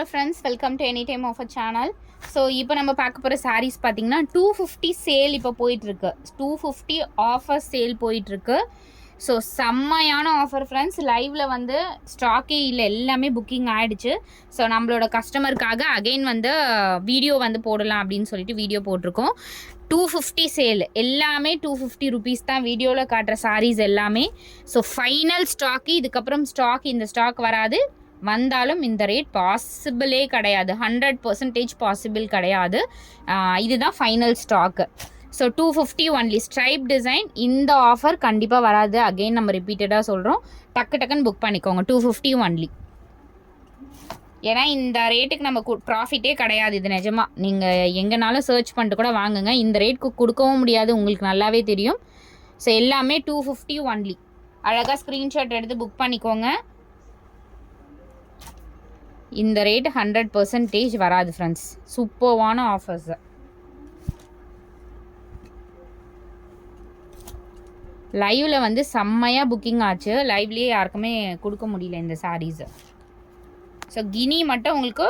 Hello friends, welcome to any time offer channel. So இப்போ நம்ம பார்க்க போகிற சாரீஸ் பார்த்தீங்கன்னா 250 சேல் இப்போ போயிட்டுருக்கு. 250 ஆஃபர் சேல் போயிட்டுருக்கு. ஸோ செம்மையான ஆஃபர் ஃப்ரெண்ட்ஸ். லைவில் வந்து ஸ்டாக்கே இல்லை, எல்லாமே புக்கிங் ஆகிடுச்சு. ஸோ நம்மளோட கஸ்டமருக்காக அகெயின் வந்து வீடியோ வந்து போடலாம் அப்படின்னு சொல்லிட்டு வீடியோ போட்டிருக்கோம். 250 சேல், எல்லாமே 250 ருபீஸ் தான் வீடியோவில் காட்டுற சாரீஸ் எல்லாமே. ஸோ ஃபைனல் ஸ்டாக்கு, இதுக்கப்புறம் இந்த ஸ்டாக் வராது. வந்தாலும் இந்த ரேட் பாசிபிளே கிடையாது, 100% பாசிபிள் கிடையாது. இதுதான் final stock. So 250 only stripe design. இந்த ஆஃபர் கண்டிப்பாக வராது. அகெயின் நம்ம ரிப்பீட்டடாக சொல்கிறோம், டக்குன்னு புக் பண்ணிக்கோங்க. 250 ஒன்லி. ஏன்னா இந்த ரேட்டுக்கு நம்ம ப்ராஃபிட்டே கிடையாது. இது நிஜமாக நீங்கள் எங்கேனாலும் சர்ச் பண்ணிட்டு கூட வாங்குங்க, இந்த ரேட்டுக்கு கொடுக்கவும் முடியாது, உங்களுக்கு நல்லாவே தெரியும். ஸோ எல்லாமே 250 ஒன்லி. அழகாக ஸ்க்ரீன்ஷாட் எடுத்து புக் பண்ணிக்கோங்க. இந்த ரேட் 100% வராது ஃப்ரெண்ட்ஸ். சூப்பர்வான ஆஃபர்ஸ். லைவில் வந்து செம்மையாக புக்கிங் ஆச்சு. லைவ்லேயே யாருக்குமே கொடுக்க முடியல இந்த சாரீஸு. ஸோ கினி மட்டும் உங்களுக்கு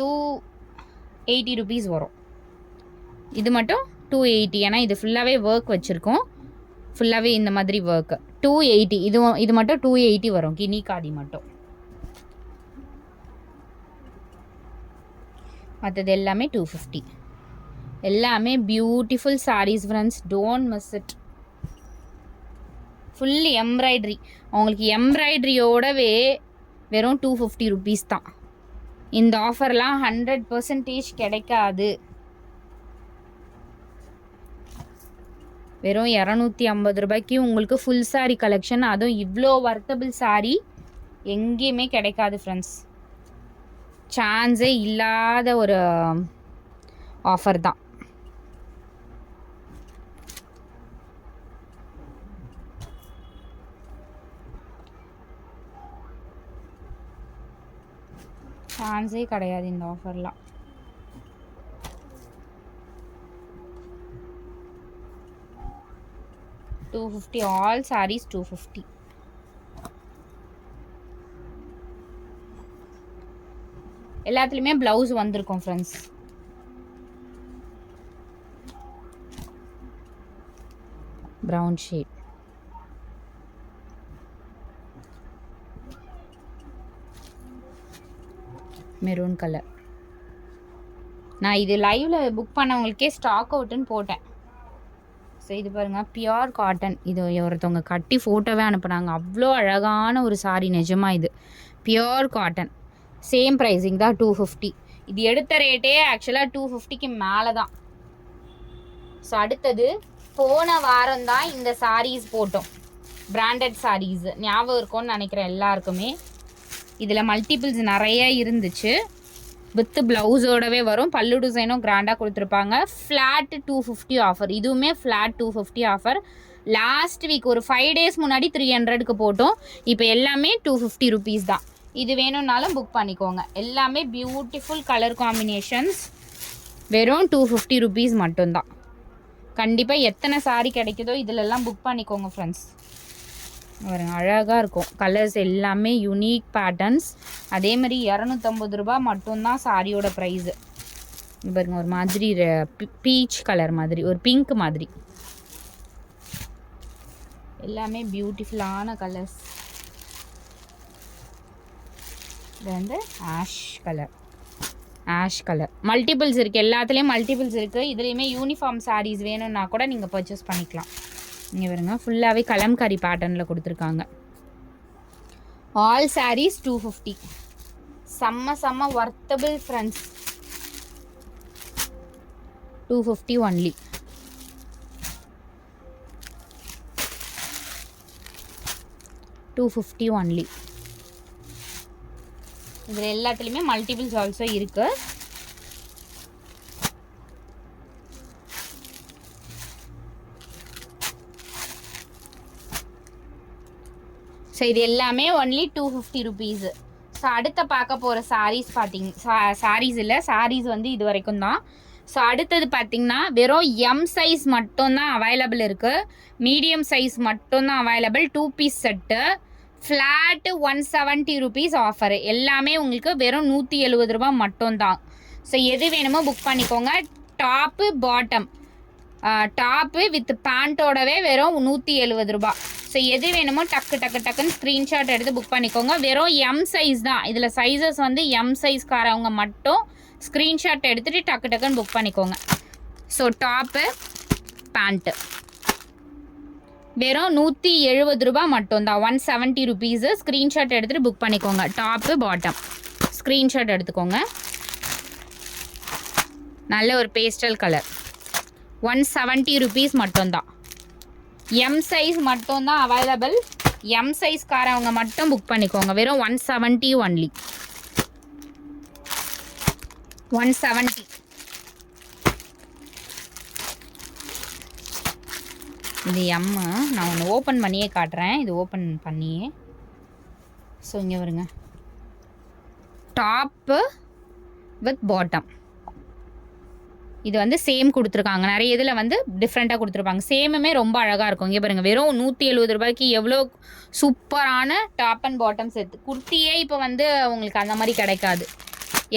280 ருபீஸ் வரும். இது மட்டும் 280, ஏன்னா இது ஃபுல்லாகவே ஒர்க் வச்சுருக்கோம். ஃபுல்லாகவே இந்த மாதிரி ஒர்க்கு 280. இது மட்டும் 280 வரும், கினி காதி மட்டும். மற்றது எல்லாமே 250. எல்லாமே beautiful sarees friends, don't miss it. Full embroidery. உங்களுக்கு எம்ப்ராய்ட்ரியோடவே வெறும் 250 ருபீஸ் தான். இந்த ஆஃபர்லாம் 100% கிடைக்காது. வெறும் 250 ரூபாய்க்கு உங்களுக்கு ஃபுல் சாரீ கலெக்ஷன், அதுவும் இவ்வளோ வர்த்தபிள் சாரீ எங்கேயுமே கிடைக்காது ஃப்ரெண்ட்ஸ். சான்ஸே இல்லாத ஒரு ஆஃபர் தான். சான்ஸே கிடையாது இந்த ஆஃபர்லாம். $250 ஆல் சாரீஸ் 250. எல்லாத்துலேயுமே ப்ளவுஸ் வந்திருக்கும் friends. Brown shade, maroon colour. நான் இது லைவில் புக் பண்ணவங்களுக்கே ஸ்டாக் அவுட்டுன்னு போட்டேன். ஸோ இது பாருங்கள், பியோர் காட்டன். இது ஒருத்தவங்க கட்டி ஃபோட்டோவே அனுப்புனாங்க. அவ்வளோ அழகான ஒரு சாரீ, நிஜமாக இது பியோர் காட்டன். சேம் ப்ரைஸிங் தான், 250. இது எடுத்த ரேட்டே ஆக்சுவலாக 250க்கு மேலே தான். ஸோ அடுத்தது போன வாரம் தான் இந்த சாரீஸ் போட்டோம், பிராண்டட் சாரீஸ். ஞாபகம் இருக்கும்னு நினைக்கிறேன் எல்லாருக்குமே. இதில் மல்டிபிள்ஸ் நிறைய இருந்துச்சு. வித் ப்ளவுஸோடவே வரும். பல்லு டிசைனும் கிராண்டாக கொடுத்துருப்பாங்க. Flat 250 offer. இதுவுமே ஃப்ளாட் 250 ஆஃபர். லாஸ்ட் வீக் ஒரு 5 days முன்னாடி 300க்கு போட்டோம். இப்போ எல்லாமே 250 ருபீஸ் தான். இது வேணும்னாலும் புக் பண்ணிக்கோங்க. எல்லாமே பியூட்டிஃபுல் கலர் காம்பினேஷன்ஸ். வெறும் 250 ருபீஸ் மட்டும்தான். கண்டிப்பாக எத்தனை சாரீ கிடைக்குதோ இதிலெல்லாம் புக் பண்ணிக்கோங்க ஃப்ரெண்ட்ஸ். பாருங்க, அழகாக இருக்கும். கலர்ஸ் எல்லாமே யூனிக் பேட்டர்ன்ஸ். அதே மாதிரி 250 ரூபா மட்டும்தான் சாரியோட ப்ரைஸு. பாருங்க, ஒரு மாதிரி பீச் கலர் மாதிரி, ஒரு பிங்க் மாதிரி. எல்லாமே பியூட்டிஃபுல்லான கலர்ஸ். இது வந்து ஆஷ் கலர். மல்டிபிள்ஸ் இருக்குது, எல்லாத்துலேயும் மல்டிபிள்ஸ் இருக்குது. இதுலேயுமே யூனிஃபார்ம் சாரீஸ் வேணும்னா கூட நீங்கள் பர்ச்சேஸ் பண்ணிக்கலாம். இங்கே வருங்க, ஃபுல்லாகவே கலம்காரி பேட்டர்னில் கொடுத்துருக்காங்க. ஆல் சாரீஸ் 250. செம்ம வர்த்தபிள் ஃப்ரெண்ட்ஸ். 250 ஒன்லி. இதில் எல்லாத்துலேயுமே மல்டிபிள்ஸ் ஆல்சோ இருக்குது. ஸோ இது எல்லாமே ஒன்லி 250 ருபீஸு. ஸோ அடுத்த பார்க்க போகிற சாரீஸ் வந்து இது வரைக்கும் தான். ஸோ அடுத்தது பார்த்திங்கன்னா வெறும் எம் சைஸ் மட்டும்தான் அவைலபிள் இருக்குது. மீடியம் சைஸ் மட்டும்தான் available. 2 piece set flat 170 rupees offer. எல்லாமே உங்களுக்கு வெறும் 170 ரூபா மட்டும்தான். ஸோ எது வேணுமோ புக் பண்ணிக்கோங்க. டாப்பு பாட்டம், டாப்பு வித் பேண்ட்டோடவே வெறும் 170 ரூபா. ஸோ எது வேணுமோ டக்குன்னு ஸ்க்ரீன்ஷாட் எடுத்து புக் பண்ணிக்கோங்க. வெறும் எம் சைஸ் தான். இதில் சைஸஸ் வந்து எம் சைஸ்காரவங்க மட்டும் ஸ்க்ரீன்ஷாட் எடுத்துகிட்டு டக்குன்னு புக் பண்ணிக்கோங்க. ஸோ டாப்பு பேண்ட்டு வெறும் 170 ரூபா மட்டும்தான். 170 ருபீஸு. ஸ்க்ரீன்ஷாட் எடுத்துகிட்டு புக் பண்ணிக்கோங்க. டாப்பு பாட்டம் ஸ்க்ரீன்ஷாட் எடுத்துக்கோங்க. நல்ல ஒரு பேஸ்டல் கலர். 170 ருபீஸ் மட்டும்தான். எம் சைஸ் மட்டும்தான் அவைலபிள். எம் சைஸ்காரவங்க மட்டும் புக் பண்ணிக்கோங்க. வெறும் 170 ஒன்லி. 170. இது எம்மு. நான் ஒன்று ஓப்பன் பண்ணியே காட்டுறேன். இது ஓப்பன் பண்ணியே. ஸோ இங்கே வருங்க, டாப்பு வித் பாட்டம். இது வந்து சேம் கொடுத்துருக்காங்க. நிறைய இதில் வந்து டிஃப்ரெண்ட்டாக கொடுத்துருப்பாங்க. சேமுமே ரொம்ப அழகாக இருக்கும். இங்கே பாருங்கள், வெறும் 170 ரூபாய்க்கு எவ்வளோ சூப்பரான டாப் அண்ட் பாட்டம் செட். குர்த்தியே இப்போ வந்து உங்களுக்கு அந்த மாதிரி கிடைக்காது.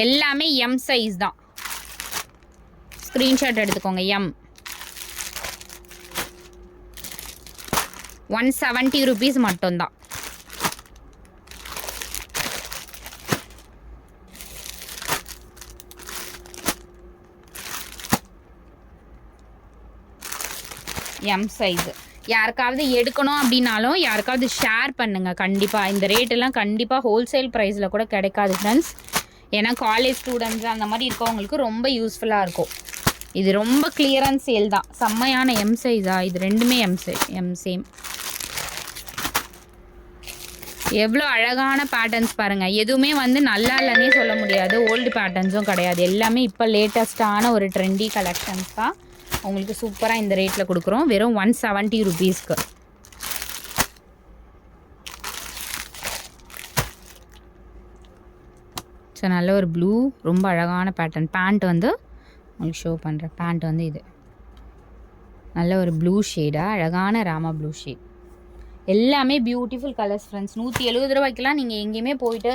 எல்லாமே எம் சைஸ் தான். ஸ்க்ரீன்ஷாட் எடுத்துக்கோங்க. எம் 170 ருபீஸ் மட்டும்தான். M size. யாருக்காவது எடுக்கணும் அப்படின்னாலும் யாருக்காவது ஷேர் பண்ணுங்கள் கண்டிப்பாக. இந்த ரேட்டெல்லாம் கண்டிப்பாக ஹோல்சேல் ப்ரைஸில் கூட கிடைக்காது ஃப்ரெண்ட்ஸ். ஏன்னா காலேஜ் ஸ்டூடெண்ட்ஸ் அந்த மாதிரி இருக்கவங்களுக்கு ரொம்ப யூஸ்ஃபுல்லாக இருக்கும். இது ரொம்ப கிளியரன்ஸ் சேல் தான். செம்மையான எம் சைஸா? இது ரெண்டுமே எம் சேம். எவ்வளோ அழகான பேட்டர்ன்ஸ் பாருங்கள். எதுவுமே வந்து நல்லா இல்லைன்னே சொல்ல முடியாது. ஓல்டு பேட்டர்ன்ஸும் கிடையாது. எல்லாமே இப்போ லேட்டஸ்ட்டான ஒரு ட்ரெண்டி கலெக்ஷன்ஸ் தான் உங்களுக்கு சூப்பராக இந்த ரேட்டில் கொடுக்குறோம். வெறும் 170 ருபீஸ்க்கு. ஸோ நல்ல ஒரு ப்ளூ, ரொம்ப அழகான பேட்டர்ன். பேண்ட் வந்து உங்களுக்கு ஷோ பண்ணுறேன். பேண்ட் வந்து இது நல்ல ஒரு ப்ளூ ஷேடாக, அழகான ராமா ப்ளூ ஷேட். எல்லாமே பியூட்டிஃபுல் கலர்ஸ் ஃப்ரெண்ட்ஸ். 170 ரூபாய்க்கெலாம் நீங்கள் எங்கேயுமே போயிட்டு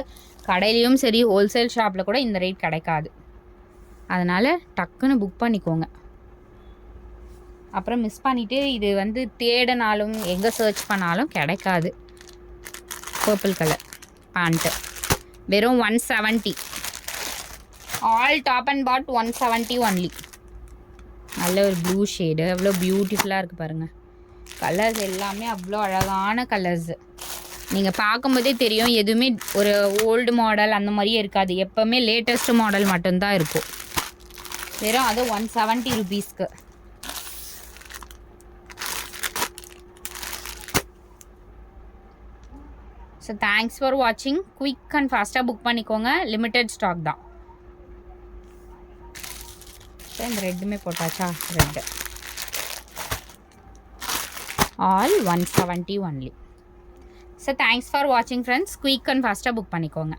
கடையிலையும் சரி ஹோல்சேல் ஷாப்பில் கூட இந்த ரேட் கிடைக்காது. அதனால் டக்குன்னு புக் பண்ணிக்கோங்க. அப்புறம் மிஸ் பண்ணிவிட்டு இது வந்து தேடினாலும் எங்கே சர்ச் பண்ணாலும் கிடைக்காது. பர்பிள் கலர் பேண்ட்டு வெறும் 170. All top and bottom 170 only. நல்ல ஒரு ப்ளூ ஷேடு. எவ்வளோ பியூட்டிஃபுல்லாக இருக்குது பாருங்கள். கலர்ஸ் எல்லாமே அவ்வளோ அழகான கலர்ஸு. நீங்கள் பார்க்கும்போதே தெரியும், எதுவுமே ஒரு ஓல்டு மாடல் அந்த மாதிரியே இருக்காது. எப்போவுமே லேட்டஸ்ட் மாடல் மட்டும்தான் இருக்கும். வெறும் அது 170 ருபீஸ்க்கு. ஸோ தேங்க்ஸ் ஃபார் வாட்சிங். குயிக் அண்ட் ஃபாஸ்ட்டாக புக் பண்ணிக்கோங்க. லிமிட்டட் ஸ்டாக் தான். ஸோ இந்த ரெட்டுமே போட்டாச்சா? Red all 170 only. So thanks for வாட்சிங் ஃப்ரெண்ட்ஸ். குயிக் அண்ட் ஃபாஸ்ட்டாக புக் பண்ணிக்கோங்க.